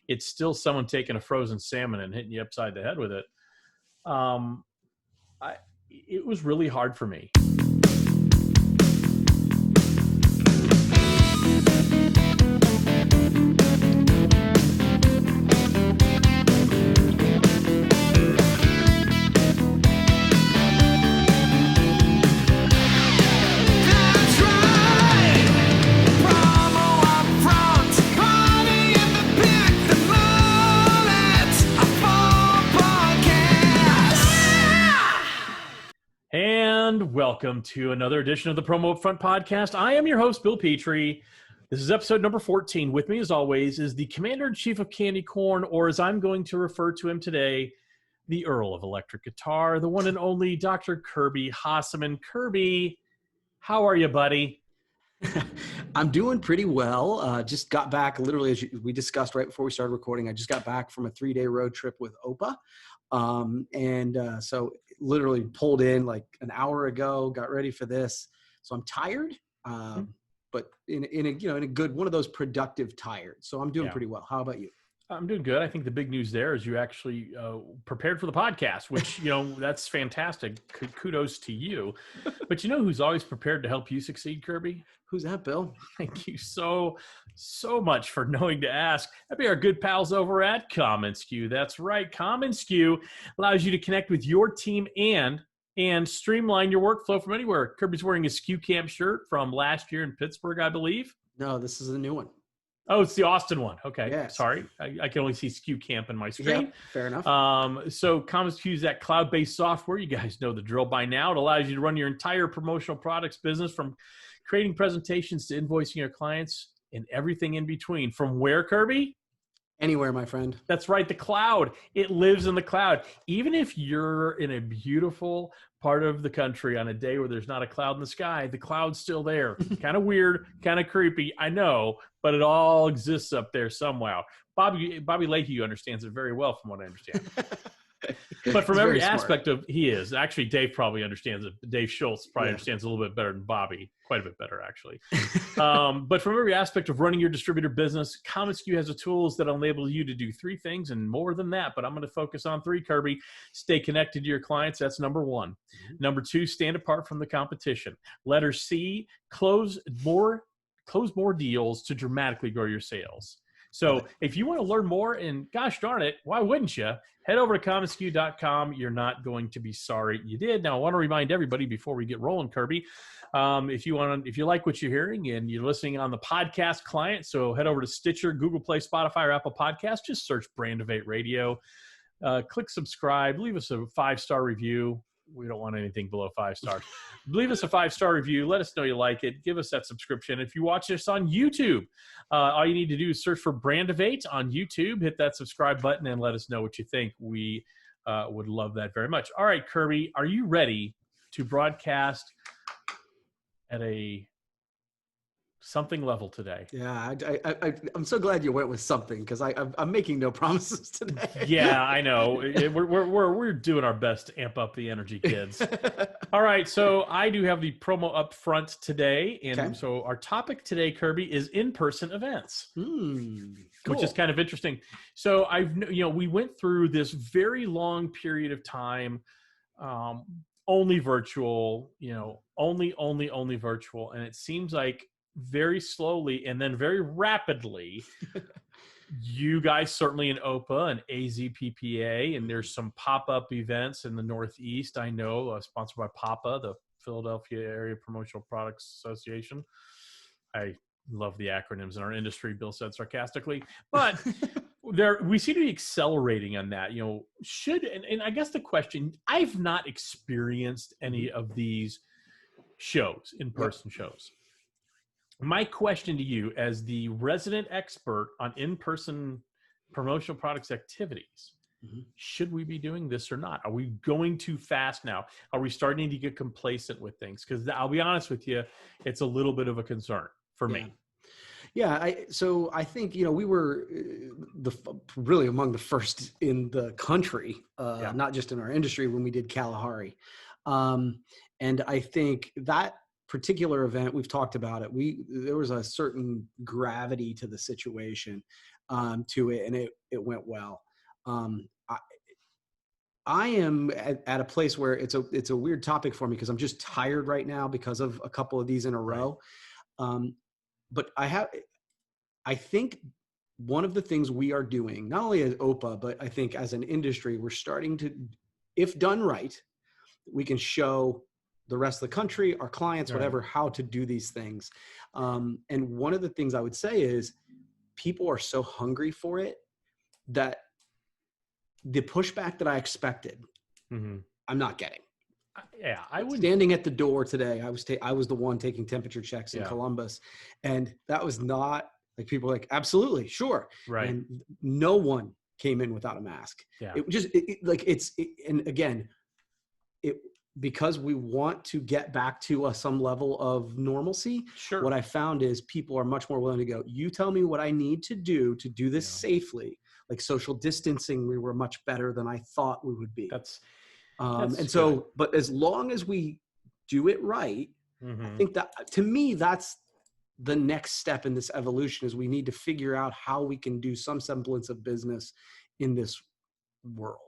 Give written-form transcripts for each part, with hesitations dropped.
it's still someone taking a frozen salmon and hitting you upside the head with it. It was really hard for me. And welcome to another edition of the Promo UPFront podcast. I am your host, Bill Petrie. This is episode number 14. With me, as always, is the Commander-in-Chief of Candy Corn, or as I'm going to refer to him today, the Earl of Electric Guitar, the one and only Dr. Kirby Hasseman. Kirby, how are you, buddy? I'm doing pretty well. Just got back, literally, as we discussed right before we started recording, I just got back from a 3-day road trip with OPA. So literally pulled in like an hour ago, got ready for this. So I'm tired, but in a good, one of those productive tired. So I'm doing pretty well. How about you? I'm doing good. I think the big news there is you actually prepared for the podcast, which, that's fantastic. Kudos to you. But you know who's always prepared to help you succeed, Kirby? Who's that, Bill? Thank you so much for knowing to ask. That'd be our good pals over at commonsku. That's right. commonsku allows you to connect with your team and streamline your workflow from anywhere. Kirby's wearing a SKU Camp shirt from last year in Pittsburgh, I believe. No, this is a new one. Oh, it's the Austin one. Okay. Yes. Sorry. I can only see SKU Camp in my screen. Yep, fair enough. So commonsku is that cloud-based software. You guys know the drill by now. It allows you to run your entire promotional products business, from creating presentations to invoicing your clients and everything in between. From where, Kirby? Anywhere, my friend. That's right. The cloud. It lives in the cloud. Even if you're in a beautiful part of the country on a day where there's not a cloud in the sky, the cloud's still there. Kind of weird, kind of creepy, I know, but it all exists up there somehow. Bobby Leahy understands it very well, from what I understand. But from every aspect of, he is. Actually, Dave probably understands it. Dave Schultz probably understands a little bit better than Bobby. Quite a bit better, actually. But from every aspect of running your distributor business, commonsku has the tools that enable you to do 3 things and more than that. But I'm going to focus on 3, Kirby. Stay connected to your clients. That's number 1. Mm-hmm. Number 2, stand apart from the competition. Letter C, close more deals to dramatically grow your sales. So if you want to learn more, and gosh darn it, why wouldn't you? Head over to commonsku.com. You're not going to be sorry you did. Now, I want to remind everybody before we get rolling, Kirby, if you like what you're hearing and you're listening on the podcast client, so head over to Stitcher, Google Play, Spotify, or Apple Podcasts. Just search Brand of 8 Radio. Click subscribe. Leave us a 5-star review. We don't want anything below 5 stars. Leave us a 5-star review. Let us know you like it. Give us that subscription. If you watch us on YouTube, all you need to do is search for Brand of 8 on YouTube. Hit that subscribe button and let us know what you think. We would love that very much. All right, Kirby, are you ready to broadcast at a something level today? Yeah, I'm so glad you went with something, because I'm making no promises today. Yeah, I know. We're doing our best to amp up the energy, kids. All right, so I do have the Promo UPFront today, and so our topic today, Kirby, is in-person events, cool. Which is kind of interesting. So we went through this very long period of time, only virtual, only virtual, and it seems like very slowly and then very rapidly, you guys certainly in OPA and AZPPA, and there's some pop-up events in the Northeast, I know, sponsored by PAPA, the Philadelphia Area Promotional Products Association. I love the acronyms in our industry, Bill said sarcastically. But we seem to be accelerating on that. And I guess the question, I've not experienced any of these shows, in-person shows. My question to you, as the resident expert on in-person promotional products activities, should we be doing this or not? Are we going too fast now? Are we starting to get complacent with things? Because I'll be honest with you, it's a little bit of a concern for me. Yeah, so I think, we were really among the first in the country, not just in our industry, when we did Kalahari. And I think that particular event, we've talked about it, there was a certain gravity to the situation. to it, and it went well. I am at a place where it's a weird topic for me because I'm just tired right now because of a couple of these in a row. But I think one of the things we are doing, not only as OPA, but I think as an industry, we're starting to, if done right, we can show the rest of the country, our clients, whatever, how to do these things. And one of the things I would say is people are so hungry for it that the pushback that I expected, I'm not getting. Yeah, I would. Standing at the door today, I was the one taking temperature checks in Columbus, and that was not like people were like, absolutely, sure, right? And no one came in without a mask. Yeah, and again, because we want to get back to some level of normalcy. Sure. What I found is people are much more willing to go, you tell me what I need to do this safely. Like social distancing, we were much better than I thought we would be. That's and so, good. But as long as we do it right, I think that, to me, that's the next step in this evolution, is we need to figure out how we can do some semblance of business in this world.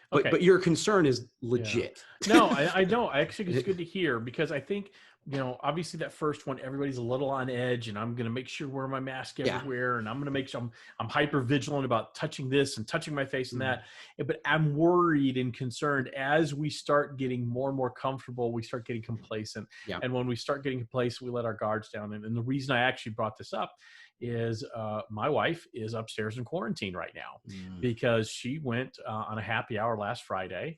But your concern is legit. Yeah. No, I know. Actually, it's good to hear, because I think, obviously that first one, everybody's a little on edge, and I'm going to make sure to wear my mask everywhere. And I'm going to make sure I'm hyper vigilant about touching this and touching my face and that. But I'm worried and concerned as we start getting more and more comfortable, we start getting complacent. Yeah. And when we start getting complacent, we let our guards down. And the reason I actually brought this up is my wife is upstairs in quarantine right now because she went on a happy hour last Friday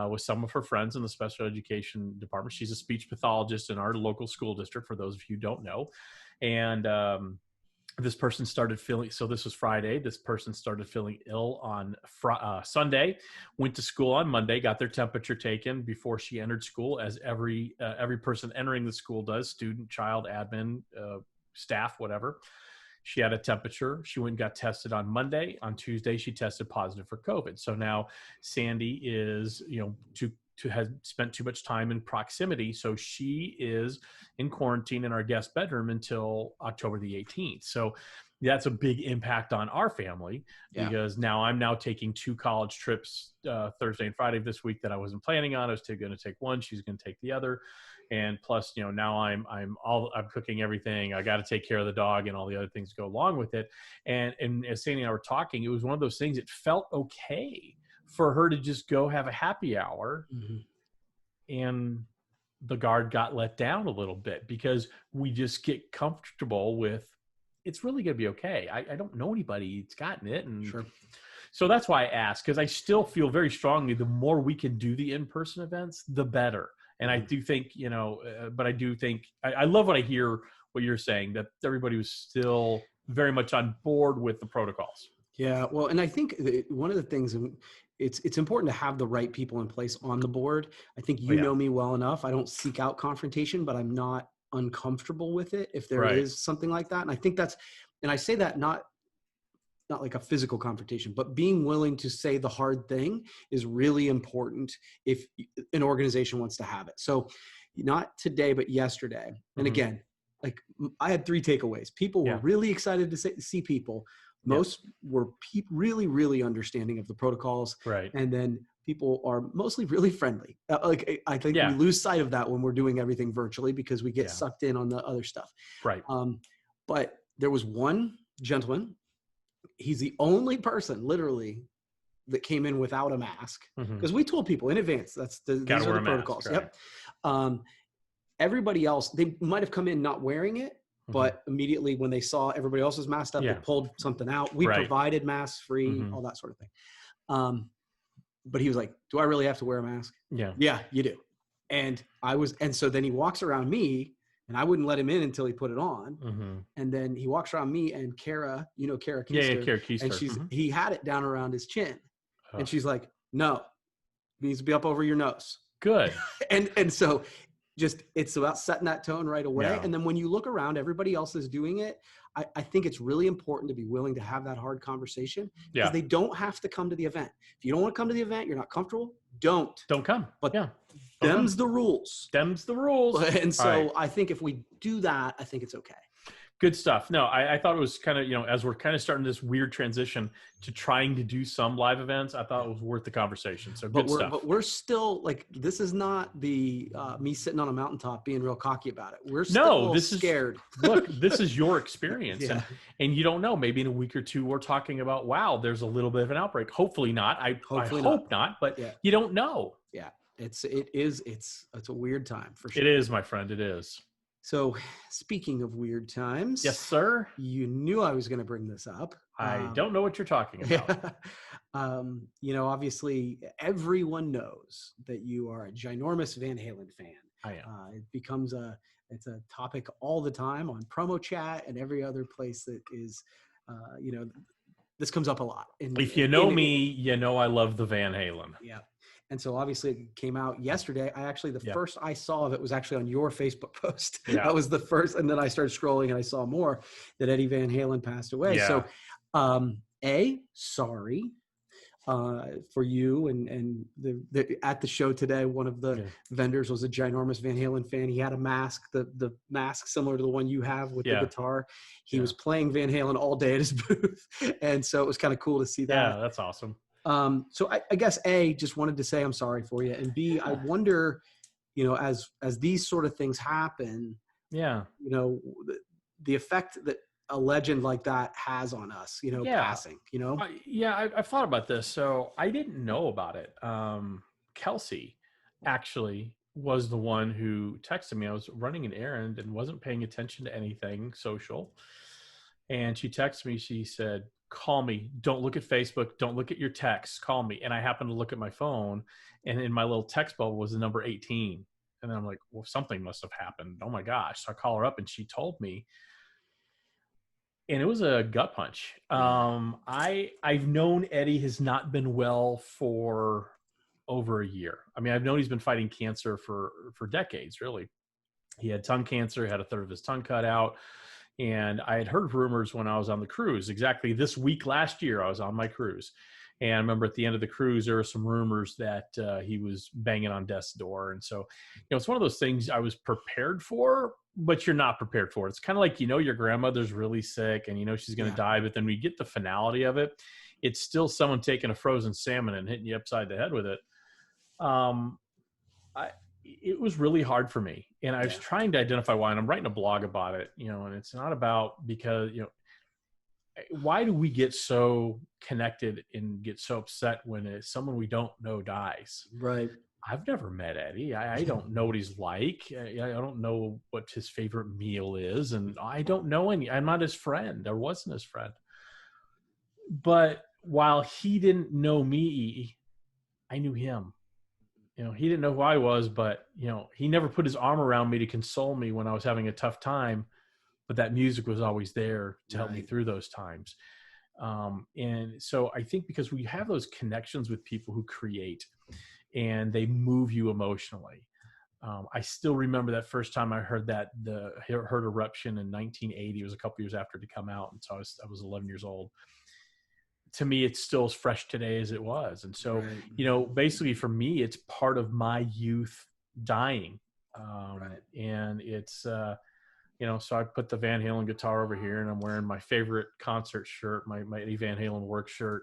with some of her friends in the special education department. She's a speech pathologist in our local school district, for those of you who don't know. And this person started feeling, so this was Friday, this person started feeling ill on Sunday, went to school on Monday, got their temperature taken before she entered school, as every person entering the school does, student, child, admin, staff, whatever. She had a temperature. She went and got tested on Monday. On Tuesday, she tested positive for COVID. So now Sandy is, has spent too much time in proximity. So she is in quarantine in our guest bedroom until October the 18th. So that's a big impact on our family, because now I'm taking 2 college trips Thursday and Friday of this week that I wasn't planning on. I was going to take one. She's going to take the other. And plus, now I'm cooking everything. I got to take care of the dog and all the other things that go along with it. And as Sandy and I were talking, it was one of those things. It felt okay for her to just go have a happy hour, and the guard got let down a little bit, because we just get comfortable with, it's really going to be okay. I don't know anybody that's gotten it. And so that's why I asked, because I still feel very strongly the more we can do the in-person events, the better. And I do think, but I do think, I love what I hear, what you're saying, that everybody was still very much on board with the protocols. Yeah. Well, and I think one of the things, it's important to have the right people in place on the board. I think you know me well enough. I don't seek out confrontation, but I'm not uncomfortable with it if there is something like that. And I think and I say that not like a physical confrontation, but being willing to say the hard thing is really important if an organization wants to have it. So not today, but yesterday. And again, like I had 3 takeaways. People were really excited to see people. Most were really, really understanding of the protocols. Right. And then people are mostly really friendly. I think we lose sight of that when we're doing everything virtually, because we get sucked in on the other stuff. Right. But there was one gentleman. He's the only person, literally, that came in without a mask, because we told people in advance these are the protocols. Mask, right. Everybody else, they might have come in not wearing it, but immediately when they saw everybody else's masked up, they pulled something out. We provided masks free, all that sort of thing. But he was like, "Do I really have to wear a mask?" Yeah, you do. And so then he walks around me. And I wouldn't let him in until he put it on. And then he walks around me and Kara, Kara Keister. Kara Keister. And he had it down around his chin. And she's like, "No, it needs to be up over your nose." Good. and so it's about setting that tone right away. Yeah. And then when you look around, everybody else is doing it. I think it's really important to be willing to have that hard conversation, because they don't have to come to the event. If you don't want to come to the event, you're not comfortable, don't come. But them's the rules. And so I think if we do that, I think it's okay. Good stuff. No, I thought it was kind of, as we're kind of starting this weird transition to trying to do some live events, I thought it was worth the conversation. So good stuff. But we're still like, this is not the me sitting on a mountaintop being real cocky about it. We're still scared. Look, this is your experience. Yeah. And you don't know, maybe in a week or two, we're talking about, wow, there's a little bit of an outbreak. Hopefully not. I hope not, but you don't know. Yeah. It's a weird time for sure. It is, my friend. It is. So speaking of weird times. Yes, sir. You knew I was going to bring this up. I don't know what you're talking about. Obviously everyone knows that you are a ginormous Van Halen fan. I am. It becomes it's a topic all the time on Promo Chat and every other place that is, this comes up a lot. If you know me, you know I love the Van Halen. Yeah. And so obviously it came out yesterday. The first I saw of it was actually on your Facebook post. Yeah. That was the first. And then I started scrolling and I saw more that Eddie Van Halen passed away. Yeah. So, sorry for you. And at the show today, one of the vendors was a ginormous Van Halen fan. He had a mask, the mask similar to the one you have with the guitar. He was playing Van Halen all day at his booth. And so it was kind of cool to see that. Yeah, that's awesome. So I guess A, just wanted to say I'm sorry for you, and B, I wonder, as these sort of things happen, the effect that a legend like that has on us, passing, I've thought about this. So I didn't know about it. Kelsey actually was the one who texted me. I was running an errand and wasn't paying attention to anything social. And she texted me, she said, call me. Don't look at Facebook. Don't look at your texts. Call me. And I happened to look at my phone, and in my little text bubble was the number 18. And then I'm like, well, something must have happened. Oh my gosh. So I call her up and she told me, and it was a gut punch. I've known Eddie has not been well for over a year. I mean, I've known he's been fighting cancer for decades, really. He had tongue cancer, had a third of his tongue cut out. And I had heard rumors when I was on the cruise. Exactly this week last year, I was on my cruise. And I remember at the end of the cruise, there were some rumors that he was banging on death's door. And so, it's one of those things I was prepared for, but you're not prepared for. It's kind of like, your grandmother's really sick and she's going to die. But then we get the finality of it. It's still someone taking a frozen salmon and hitting you upside the head with it. It was really hard for me, and I was trying to identify why, and I'm writing a blog about it, and it's not about because, why do we get so connected and get so upset when it's someone we don't know dies? Right. I've never met Eddie. I don't know what he's like. I don't know what his favorite meal is, and I don't know I'm not his friend. I wasn't his friend. But while he didn't know me, I knew him. He didn't know who I was, but, he never put his arm around me to console me when I was having a tough time, but that music was always there to help me through those times. And so I think because we have those connections with people who create and they move you emotionally. I still remember that first time I heard heard Eruption in 1980. It was a couple years after it had come out. And so I was 11 years old. To me, it's still as fresh today as it was. And so, basically for me, it's part of my youth dying. And it's, so I put the Van Halen guitar over here and I'm wearing my favorite concert shirt, my Eddie Van Halen work shirt.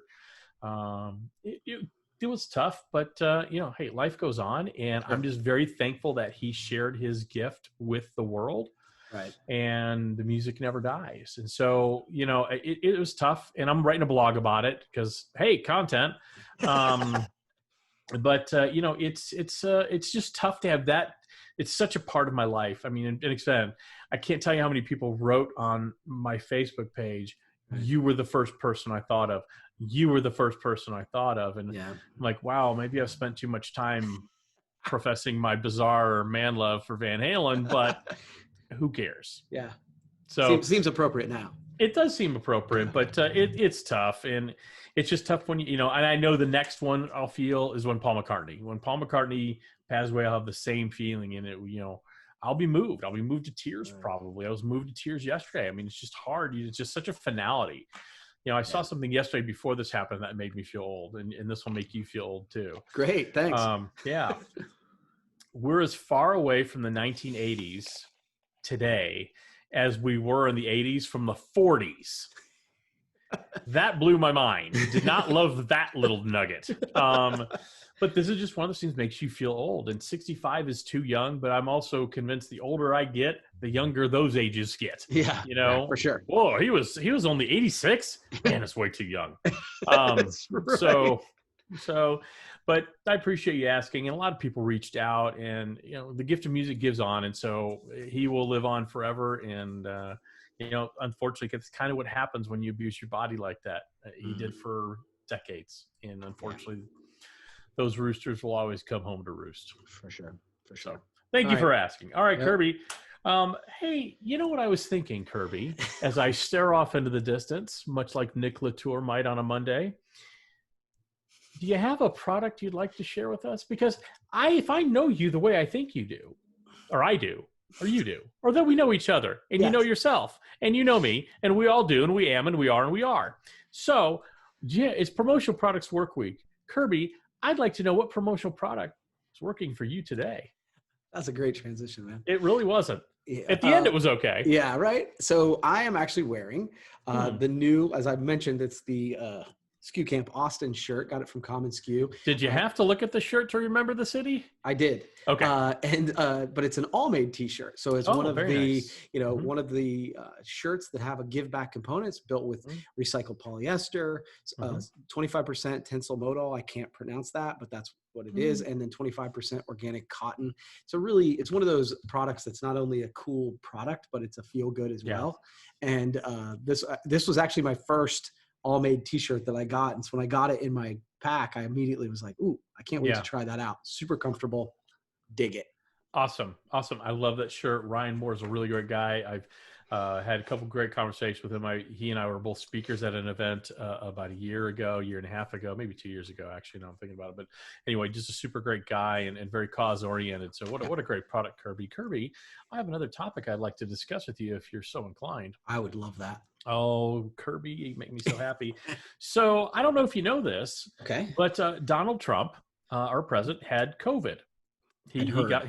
It was tough, but, hey, life goes on. And I'm just very thankful that he shared his gift with the world. Right. And the music never dies. And so, it was tough, and I'm writing a blog about it because, hey, content. But it's just tough to have that. It's such a part of my life. I mean, and again, I can't tell you how many people wrote on my Facebook page, you were the first person I thought of. You were the first person I thought of. And I'm like, wow, maybe I've spent too much time professing my bizarre man love for Van Halen, but who cares? Yeah. So seems appropriate now. It does seem appropriate, but it's tough. And it's just tough when, and I know the next one I'll feel is when Paul McCartney passed away, I'll have the same feeling in it. I'll be moved. I'll be moved to tears. Probably. I was moved to tears yesterday. I mean, it's just hard. It's just such a finality. I saw something yesterday before this happened that made me feel old, and this will make you feel old too. Great. Thanks. Yeah. We're as far away from the 1980s today as we were in the 80s from the 40s. That blew my mind. Did not love that little nugget. But this is just one of those things that makes you feel old. And 65 is too young, but I'm also convinced the older I get, the younger those ages get. Yeah, You know, for sure. Whoa, he was only 86. Man, it's way too young. That's right. So, but I appreciate you asking. And a lot of people reached out, and the gift of music gives on, and so he will live on forever. And unfortunately, it's kind of what happens when you abuse your body like that. He did for decades, and unfortunately, those roosters will always come home to roost. For sure. So, thank you for asking. All right, yep. Kirby. Hey, you know what I was thinking, Kirby, as I stare off into the distance, much like Nick Latour might on a Monday. Do you have a product you'd like to share with us? Because if I know you the way I think you do, or I do, or you do, or that we know each other, and you know yourself, and you know me, and we all do, and we am, and we are, and we are. So, it's Promotional Products Work Week. Kirby, I'd like to know what promotional product is working for you today. That's a great transition, man. It really wasn't. Yeah. At the end, it was okay. Yeah, right? So I am actually wearing the new, as I mentioned, it's the SKU Camp Austin shirt. Got it from Common SKU. Did you have to look at the shirt to remember the city? I did. Okay. But it's an all-made T-shirt. So it's one of the, nice. One of the shirts that have a give back components built with recycled polyester, 25% tencel modal. I can't pronounce that, but that's what it is. And then 25% organic cotton. So really, it's one of those products that's not only a cool product, but it's a feel good as well. And this was actually my first all-made T-shirt that I got. And so when I got it in my pack, I immediately was like, ooh, I can't wait to try that out. Super comfortable. Dig it. Awesome. I love that shirt. Ryan Moore is a really great guy. I've had a couple great conversations with him. He and I were both speakers at an event about a year and a half ago, maybe 2 years ago, actually, now I'm thinking about it. But anyway, just a super great guy and very cause-oriented. So what a great product, Kirby. Kirby, I have another topic I'd like to discuss with you if you're so inclined. I would love that. Oh, Kirby, you make me so happy. So I don't know if you know this, but Donald Trump, our president, had COVID. He got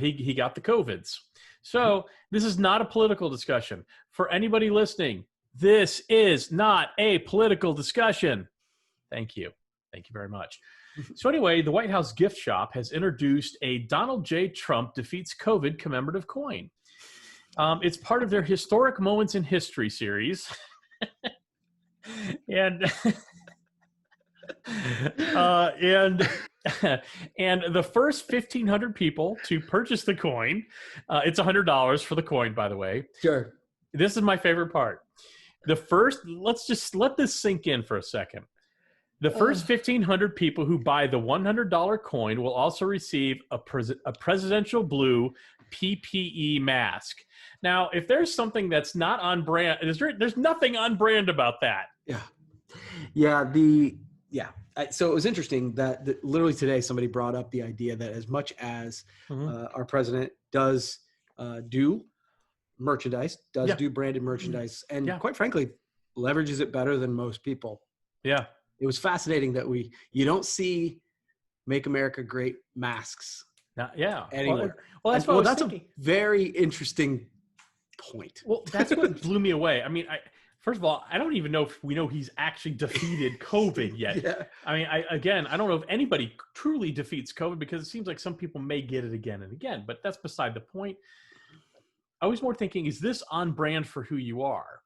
the COVIDs. So this is not a political discussion. For anybody listening, this is not a political discussion. Thank you. Thank you very much. So anyway, the White House gift shop has introduced a Donald J. Trump defeats COVID commemorative coin. It's part of their Historic Moments in History series. and the first 1,500 people to purchase the coin, it's $100 for the coin, by the way. Sure. This is my favorite part. Let's just let this sink in for a second. The first 1,500 people who buy the $100 coin will also receive a presidential blue PPE mask. Now, if there's something that's not on brand, there's nothing on brand about that. So it was interesting that literally today somebody brought up the idea that as much as our president does do merchandise, do branded merchandise, and quite frankly, leverages it better than most people. Yeah. It was fascinating that you don't see Make America Great masks anywhere. Well, that's a very interesting point. Well, that's what blew me away. I mean, first of all, I don't even know if we know he's actually defeated COVID yet. I mean, I don't know if anybody truly defeats COVID because it seems like some people may get it again and again, but that's beside the point. I was more thinking, is this on brand for who you are?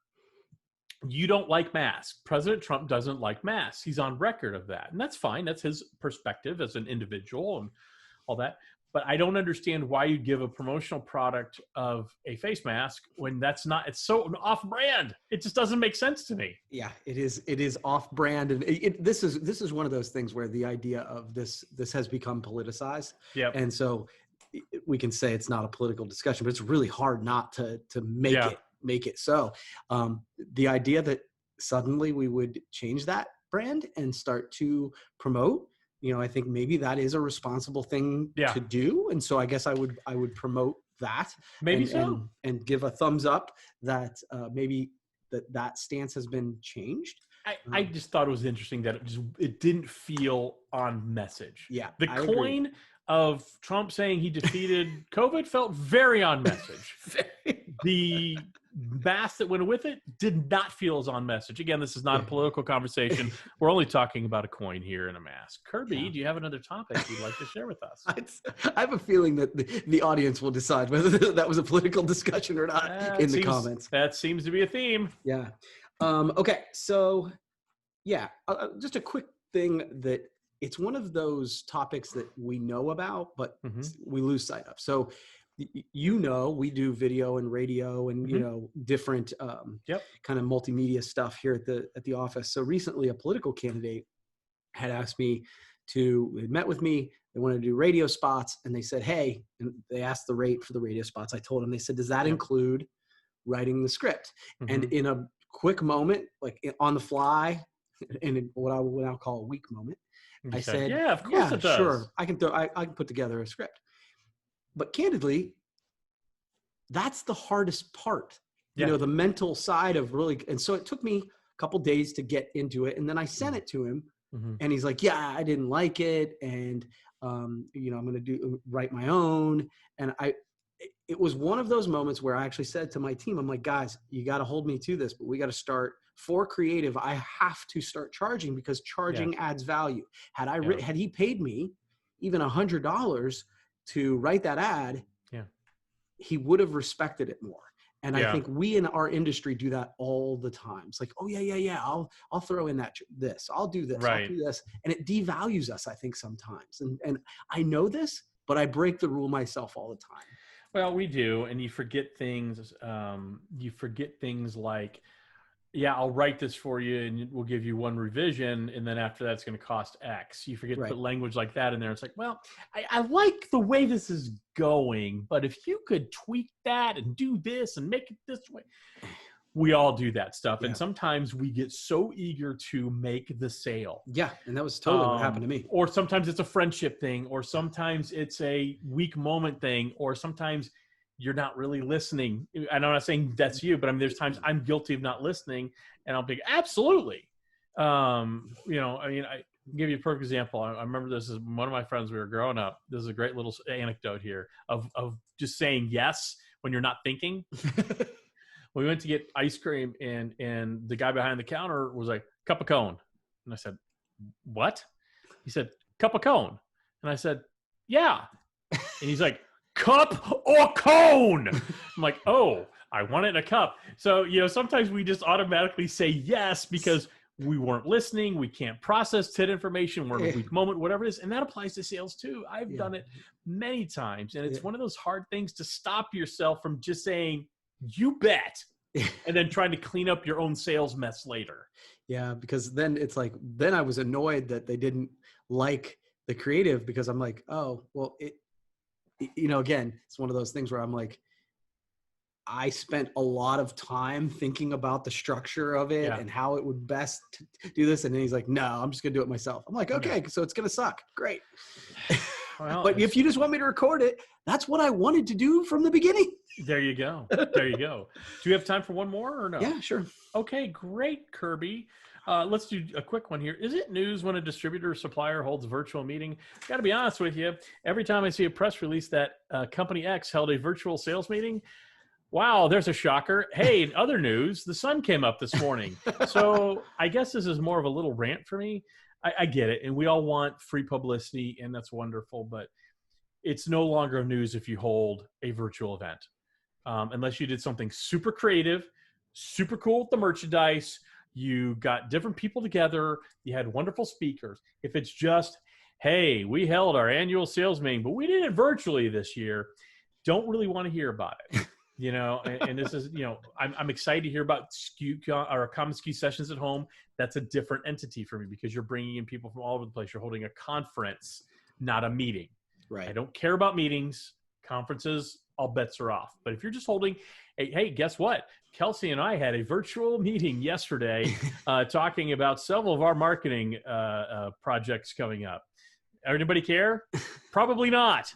You don't like masks. President Trump doesn't like masks. He's on record of that. And that's fine. That's his perspective as an individual and all that. But I don't understand why you'd give a promotional product of a face mask when it's so off-brand. It just doesn't make sense to me. Yeah, it is off-brand. And this is one of those things where the idea of this has become politicized. Yeah. And so we can say it's not a political discussion, but it's really hard not to make it so. The idea that suddenly we would change that brand and start to promote, I think maybe that is a responsible thing to do. And so I guess I would promote that. Maybe and give a thumbs up that maybe that stance has been changed. I just thought it was interesting that it didn't feel on message. Yeah. The coin of Trump saying he defeated COVID felt very on message. The mask that went with it did not feel as on message. Again, this is not a political conversation. We're only talking about a coin here and a mask. Kirby, do you have another topic you'd like to share with us? I have a feeling that the audience will decide whether that was a political discussion or not in the comments. That seems to be a theme. Yeah. Okay. So, yeah, just a quick thing that it's one of those topics that we know about, but we lose sight of. So, we do video and radio and, different kind of multimedia stuff here at the office. So recently a political candidate had asked me they met with me. They wanted to do radio spots and they said, hey, and they asked the rate for the radio spots. I told them, they said, does that include writing the script? And in a quick moment, like on the fly, in what I would now call a weak moment, I said, yeah, of course it does. Sure. I can put together a script. But candidly, that's the hardest part, the mental side of really. And so it took me a couple days to get into it. And then I sent it to him and he's like, yeah, I didn't like it. And, I'm going to write my own. And it was one of those moments where I actually said to my team, I'm like, guys, you got to hold me to this, but we got to start for creative. I have to start charging because charging adds value. Had he paid me even $100 to write that ad, he would have respected it more. And I think we in our industry do that all the time. It's like, oh yeah. I'll throw in this. I'll do this. I'll do this. And it devalues us, I think, sometimes. And I know this, but I break the rule myself all the time. Well, we do. And you forget things. Like, I'll write this for you and we'll give you one revision. And then after that, it's going to cost X. You forget to put language like that in there. It's like, well, I like the way this is going, but if you could tweak that and do this and make it this way. We all do that stuff. And sometimes we get so eager to make the sale. Yeah. And that was totally what happened to me. Or sometimes it's a friendship thing, or sometimes it's a weak moment thing, or sometimes you're not really listening. I'm not saying that's you, but there's times I'm guilty of not listening and I'll be absolutely. I give you a perfect example. I remember this is one of my friends, we were growing up. This is a great little anecdote here of just saying yes when you're not thinking. We went to get ice cream and the guy behind the counter was like, cup of cone. And I said, what? He said, cup of cone. And I said, yeah. And he's like, cup or cone? I'm like, oh, I want it in a cup. So, sometimes we just automatically say yes because we weren't listening. We can't process that information. We're in a weak moment, whatever it is. And that applies to sales too. I've done it many times. And it's one of those hard things to stop yourself from just saying, you bet, and then trying to clean up your own sales mess later. Yeah, because then it's like, then I was annoyed that they didn't like the creative because I'm like, oh, well, again, it's one of those things where I'm like, I spent a lot of time thinking about the structure of it and how it would best do this. And then he's like, no, I'm just going to do it myself. I'm like, okay, so it's going to suck. Great. Well, but if you just want me to record it, that's what I wanted to do from the beginning. There you go. There you go. Do you have time for one more or no? Yeah, sure. Okay, great, Kirby. Let's do a quick one here. Is it news when a distributor or supplier holds a virtual meeting? Got to be honest with you. Every time I see a press release that Company X held a virtual sales meeting, wow, there's a shocker. Hey, in other news, the sun came up this morning. So I guess this is more of a little rant for me. I get it. And we all want free publicity, and that's wonderful. But it's no longer news if you hold a virtual event. Unless you did something super creative, super cool with the merchandise, you got different people together, you had wonderful speakers. If it's just, hey, we held our annual sales meeting, but we did it virtually this year, don't really want to hear about it. And this is, I'm excited to hear about common SKU sessions at home. That's a different entity for me because you're bringing in people from all over the place. You're holding a conference, not a meeting. Right. I don't care about meetings, conferences, all bets are off. But if you're just holding, hey, guess what? Kelsey and I had a virtual meeting yesterday talking about several of our marketing projects coming up. Anybody care? Probably not.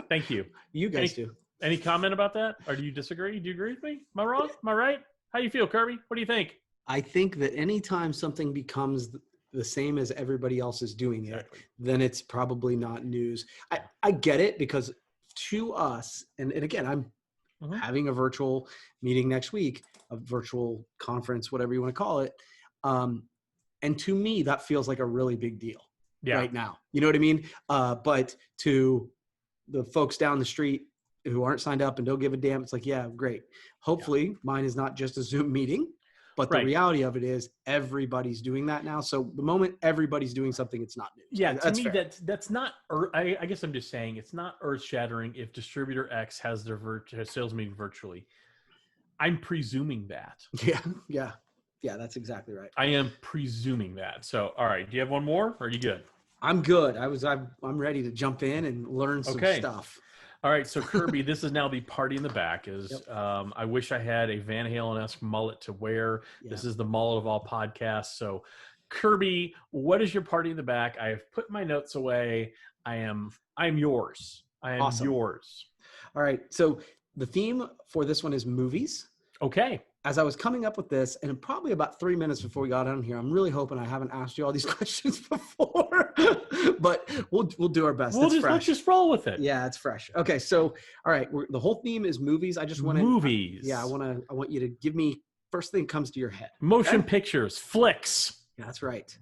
Thank you. You guys do. Any comment about that? Or do you disagree? Do you agree with me? Am I wrong? Am I right? How do you feel, Kirby? What do you think? I think that anytime something becomes the same as everybody else is doing it, then it's probably not news. I get it because to us, and again, I'm having a virtual meeting next week, a virtual conference, whatever you want to call it. And to me, that feels like a really big deal right now. You know what I mean? But to the folks down the street who aren't signed up and don't give a damn, it's like, yeah, great. Hopefully mine is not just a Zoom meeting, but the reality of it is everybody's doing that now. So the moment everybody's doing something, it's not new. Yeah, to me, that's not, I guess I'm just saying it's not earth shattering if distributor X has their sales meeting virtually. I'm presuming that. Yeah, that's exactly right. I am presuming that. So, all right. Do you have one more or are you good? I'm good. I'm ready to jump in and learn some stuff. All right. So Kirby, this is now the party in the back I wish I had a Van Halen-esque mullet to wear. Yep. This is the mullet of all podcasts. So Kirby, what is your party in the back? I have put my notes away. I'm yours. I am yours. All right. So the theme for this one is movies. Okay. As I was coming up with this, and probably about 3 minutes before we got on here, I'm really hoping I haven't asked you all these questions before, but we'll do our best. Let's just roll with it. Yeah, it's fresh. Okay, so all right, the whole theme is movies. I just want to movies. I want you to give me first thing comes to your head. Motion pictures, flicks. Yeah, that's right.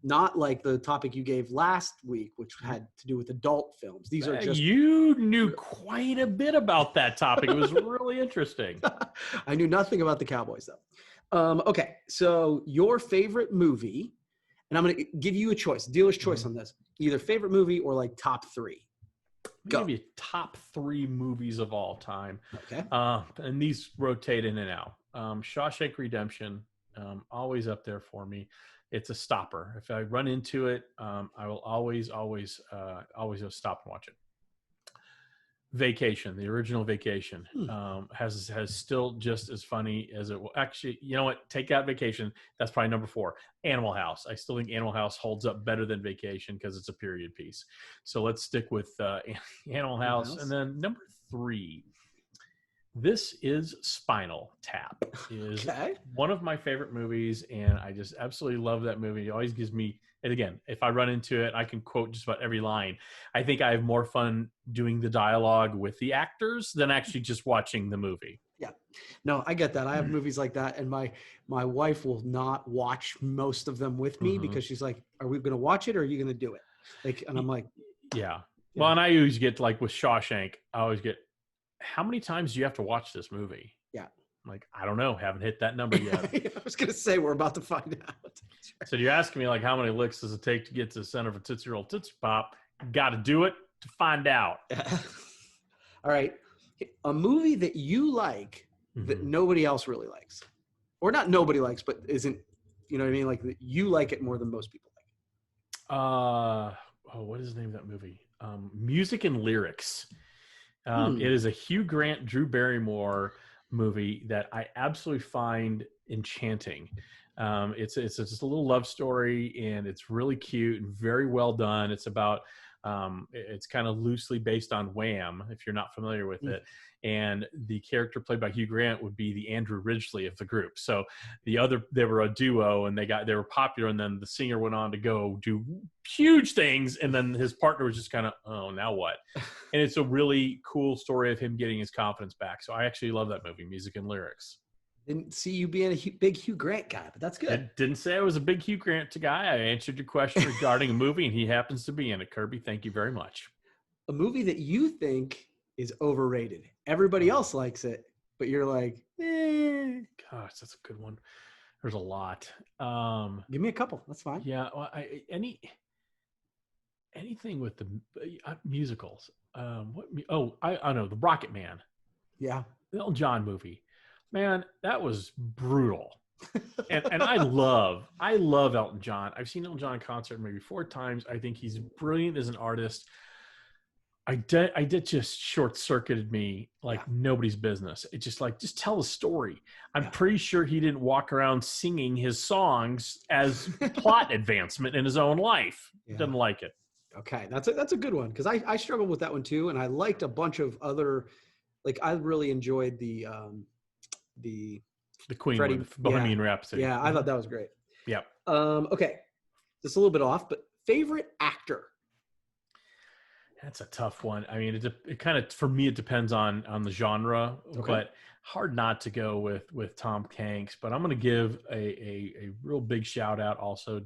Not like the topic you gave last week, which had to do with adult films. These are just... You knew quite a bit about that topic. It was really interesting. I knew nothing about the Cowboys, though. Okay, so your favorite movie, and I'm going to give you a choice, dealer's choice on this. Either favorite movie or like top three. Go. Maybe top 3 movies of all time. Okay. And these rotate in and out. Shawshank Redemption, always up there for me. It's a stopper. If I run into it, I will always just stop and watch it. Vacation, the original Vacation, has still just as funny as it will. Actually, you know what? Take out Vacation. That's probably number 4. Animal House. I still think Animal House holds up better than Vacation because it's a period piece. So let's stick with Animal House. And then number 3. This is Spinal Tap. Is one of my favorite movies, and I just absolutely love that movie. It always gives me, and again, if I run into it, I can quote just about every line. I think I have more fun doing the dialogue with the actors than actually just watching the movie. Yeah. No, I get that. I have movies like that, and my wife will not watch most of them with me because she's like, are we going to watch it or are you going to do it? Like, and I'm like, yeah. Well, and I always get like with Shawshank, I always get, how many times do you have to watch this movie? Yeah. I'm like, I don't know. Haven't hit that number yet. I was going to say, we're about to find out. Right. So you're asking me like, how many licks does it take to get to the center of a Tootsie Roll Tootsie Pop? Got to do it to find out. All right. A movie that you like that nobody else really likes, or not nobody likes, but isn't, you know what I mean? Like that you like it more than most people like it. What is the name of that movie? Music and Lyrics. It is a Hugh Grant, Drew Barrymore movie that I absolutely find enchanting. It's just a little love story, and it's really cute and very well done. It's about it's kind of loosely based on Wham, if you're not familiar with it. And the character played by Hugh Grant would be the Andrew Ridgeley of the group. So they were a duo, and they were popular, and then the singer went on to go do huge things, and then his partner was just kind of, oh, now what? And it's a really cool story of him getting his confidence back. So I actually love that movie, Music and Lyrics. Didn't see you being a big Hugh Grant guy, but that's good. I didn't say I was a big Hugh Grant guy. I answered your question regarding a movie, and he happens to be in it. Kirby, thank you very much. A movie that you think is overrated. Everybody else likes it, but you're like, Gosh, that's a good one. There's a lot. Give me a couple. That's fine. Yeah. Well, anything with the musicals. I know the Rocket Man. Yeah. The Elton John movie. Man, that was brutal. and I love Elton John. I've seen Elton John in concert maybe 4 times. I think he's brilliant as an artist. I did just short-circuited me like nobody's business. It's just tell the story. I'm pretty sure he didn't walk around singing his songs as plot advancement in his own life. Yeah. Didn't like it. Okay, that's a good one, because I struggled with that one too, and I liked a bunch of other. Like I really enjoyed the Queen Freddie, one, Bohemian Rhapsody. Yeah, I thought that was great. Yeah. Okay, just a little bit off, but favorite actor. That's a tough one. I mean, it kind of, for me, it depends on the genre, but hard not to go with Tom Hanks. But I'm going to give a real big shout out also.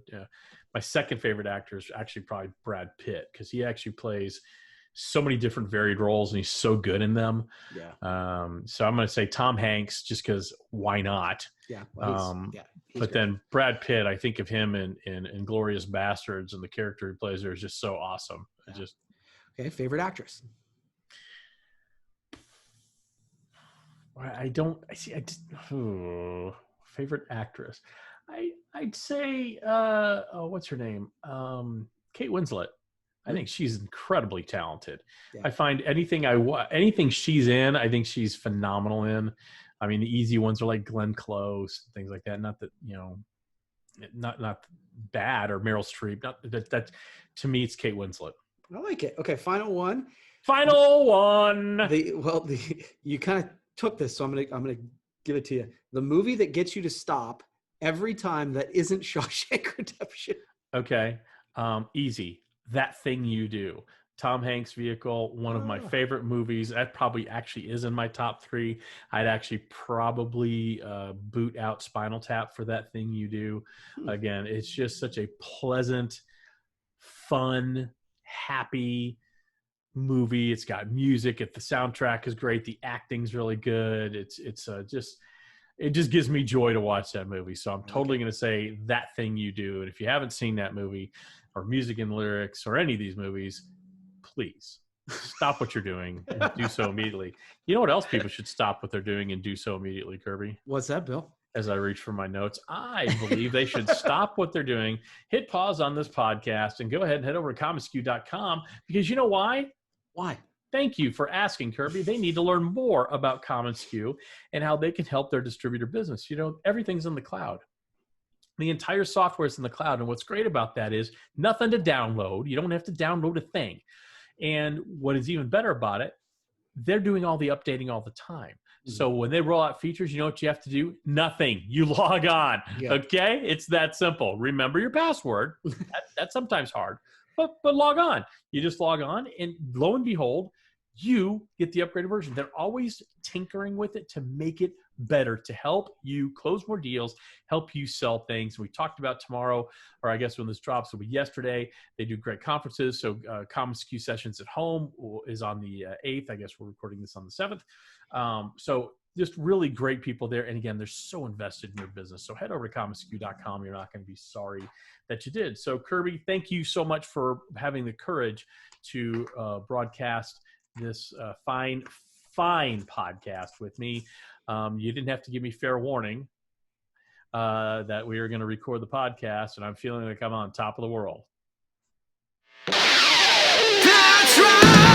My second favorite actor is actually probably Brad Pitt, because he actually plays so many different varied roles and he's so good in them. Yeah. So I'm going to say Tom Hanks, just because why not? Yeah. Well, he's but great. then Brad Pitt, I think of him in Inglourious Bastards, and the character he plays there is just so awesome. Yeah. Okay, favorite actress. Favorite actress. I'd say what's her name? Kate Winslet. I think she's incredibly talented. Yeah. I find anything she's in, I think she's phenomenal in. I mean, the easy ones are like Glenn Close, things like that. Not that, not bad, or Meryl Streep. Not that to me, it's Kate Winslet. I like it. Okay, final one. You kind of took this, so I'm gonna give it to you. The movie that gets you to stop every time that isn't Shawshank Redemption. Okay, easy. That Thing You Do. Tom Hanks' vehicle, one of my favorite movies. That probably actually is in my top 3. I'd actually probably boot out Spinal Tap for That Thing You Do. Again, it's just such a pleasant, fun, happy movie. It's got music. The soundtrack is great. The acting's really good. It just gives me joy to watch that movie. So I'm totally going to say That Thing You Do. And if you haven't seen that movie, or Music and Lyrics, or any of these movies, please stop what you're doing and do so immediately. You know what else people should stop what they're doing and do so immediately, Kirby? What's that, Bill? As I reach for my notes, I believe they should stop what they're doing, hit pause on this podcast, and go ahead and head over to commonSKU.com, because you know why? Why? Thank you for asking, Kirby. They need to learn more about commonSKU and how they can help their distributor business. Everything's in the cloud. The entire software is in the cloud. And what's great about that is nothing to download. You don't have to download a thing. And what is even better about it, they're doing all the updating all the time. Mm-hmm. So when they roll out features, you know what you have to do? Nothing. You log on. Yeah. Okay? It's that simple. Remember your password. That's sometimes hard. But log on. You just log on, and lo and behold, you get the upgraded version. They're always tinkering with it to make it better, to help you close more deals, help you sell things. We talked about tomorrow, or I guess when this drops, it'll be yesterday. They do great conferences. So commonSKU Sessions at Home is on the 8th. I guess we're recording this on the 7th. So just really great people there. And again, they're so invested in your business. So head over to commonSKU.com. You're not going to be sorry that you did. So Kirby, thank you so much for having the courage to broadcast this fine podcast with me. You didn't have to give me fair warning that we were going to record the podcast, and I'm feeling like I'm on top of the world. That's right!